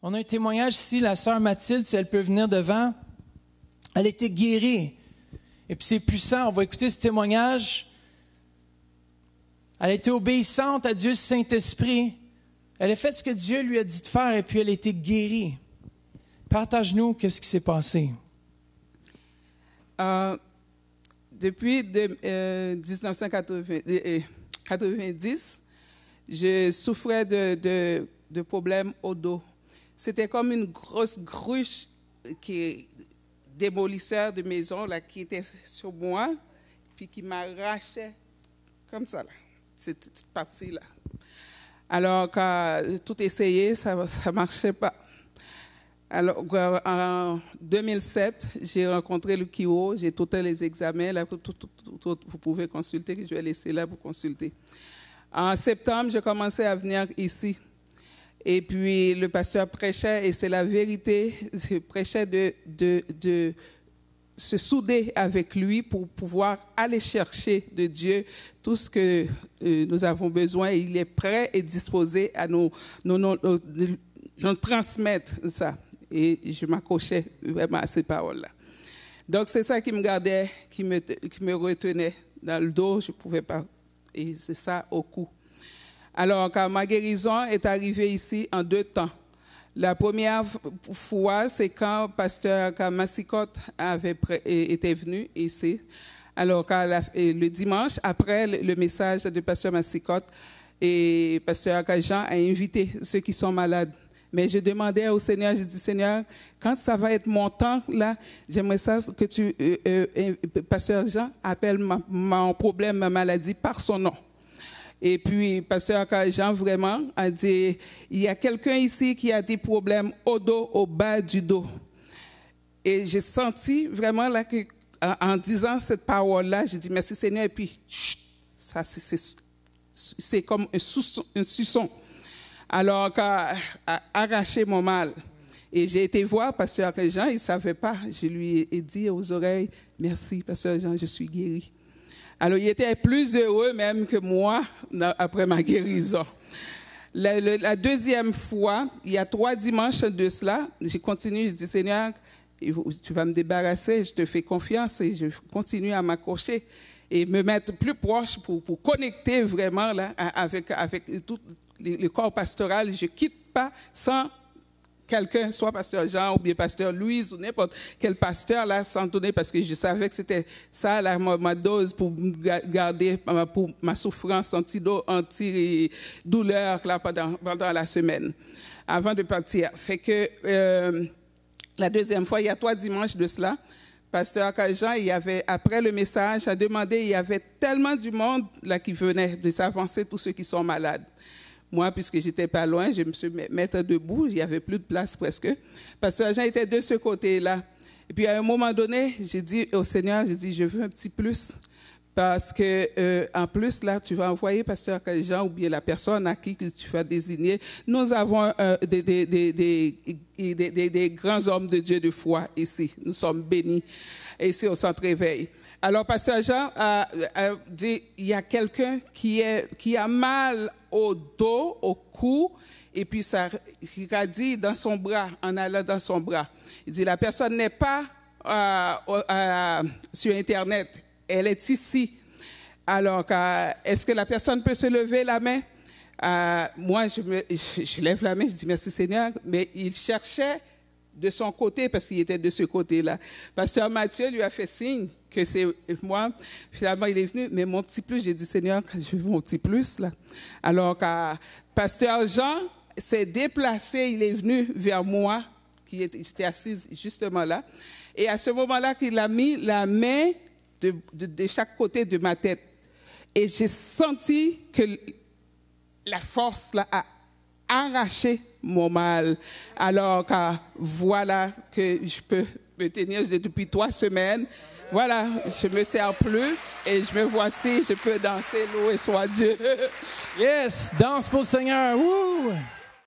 On a un témoignage ici, la sœur Mathilde, si elle peut venir devant. Elle a été guérie. Et puis c'est puissant, on va écouter ce témoignage. Elle a été obéissante à Dieu Saint-Esprit. Elle a fait ce que Dieu lui a dit de faire et puis elle a été guérie. Partage-nous qu'est-ce qui s'est passé. Depuis 1990, je souffrais de problèmes au dos. C'était comme une grosse cruche démolisseur de maison là, qui était sur moi, puis qui m'arrachait comme ça, là, cette partie-là. Alors, quand tout essayé, ça ne marchait pas. Alors, en 2007, j'ai rencontré le chiro, j'ai tous les examens, là, vous pouvez consulter, que je vais laisser là pour consulter. En septembre, j'ai commencé à venir ici. Et puis, le pasteur prêchait, et c'est la vérité, il prêchait de se souder avec lui pour pouvoir aller chercher de Dieu tout ce que nous avons besoin. Il est prêt et disposé à nous transmettre ça. Et je m'accrochais vraiment à ces paroles-là. Donc, c'est ça qui me gardait, qui me retenait dans le dos. Je ne pouvais pas. Et c'est ça au cou. Alors, quand ma guérison est arrivée ici en 2 temps. La première fois, c'est quand pasteur Massicotte était venu ici. Alors, le dimanche, après le message de pasteur Massicotte, et pasteur Jean a invité ceux qui sont malades. Mais je demandais au Seigneur, je dis, Seigneur, quand ça va être mon temps, là, j'aimerais ça que pasteur Jean appelle mon problème, ma maladie par son nom. Et puis, pasteur Jean vraiment a dit, il y a quelqu'un ici qui a des problèmes au dos, au bas du dos. Et j'ai senti vraiment là que, en disant cette parole-là, j'ai dit, merci Seigneur, et puis, chut, ça c'est comme un suçon. Alors, a arraché mon mal. Et j'ai été voir pasteur Jean, il ne savait pas. Je lui ai dit aux oreilles, merci pasteur Jean, je suis guéri. Alors, il était plus heureux même que moi après ma guérison. La deuxième fois, il y a 3 dimanches de cela, j'ai continué, je dis, Seigneur, tu vas me débarrasser, je te fais confiance et je continue à m'accrocher et me mettre plus proche pour connecter vraiment là, avec tout le corps pastoral. Je ne quitte pas sans quelqu'un, soit pasteur Jean ou bien pasteur Louise ou n'importe quel pasteur là, sans donner, parce que je savais que c'était ça là, ma dose pour garder pour ma souffrance anti-douleur là, pendant la semaine, avant de partir. Fait que la deuxième fois, il y a 3 dimanches de cela, pasteur Jean, après le message, a demandé, il y avait tellement du monde là qui venait de s'avancer, tous ceux qui sont malades. Moi, puisque j'étais pas loin, je me suis mettre debout, il n'y avait plus de place presque. Pasteur Jean était de ce côté-là. Et puis, à un moment donné, j'ai dit au Seigneur, je veux un petit plus. Parce que, en plus, là, tu vas envoyer pasteur Jean ou bien la personne à qui tu vas désigner. Nous avons des grands hommes de Dieu de foi ici. Nous sommes bénis ici au Centre Éveil. Alors, pasteur Jean a dit, il y a quelqu'un qui a mal au dos, au cou, et puis ça radie dans son bras, en allant dans son bras. Il dit, la personne n'est pas sur Internet, elle est ici. Alors, est-ce que la personne peut se lever la main? Moi, je lève la main, je dis, merci Seigneur, mais il cherchait de son côté, parce qu'il était de ce côté-là. Pasteur Mathieu lui a fait signe que c'est moi. Finalement, il est venu, mais mon petit plus, j'ai dit, Seigneur, je veux mon petit plus, là. Alors, pasteur Jean s'est déplacé, il est venu vers moi, j'étais assise justement là, et à ce moment-là, qu'il a mis la main de chaque côté de ma tête. Et j'ai senti que la force, là, a arraché mon mal. Alors, voilà que je peux me tenir depuis 3 semaines. Voilà, je me sers plus et je me voici, je peux danser, louer soit Dieu. Yes, danse pour le Seigneur. Woo!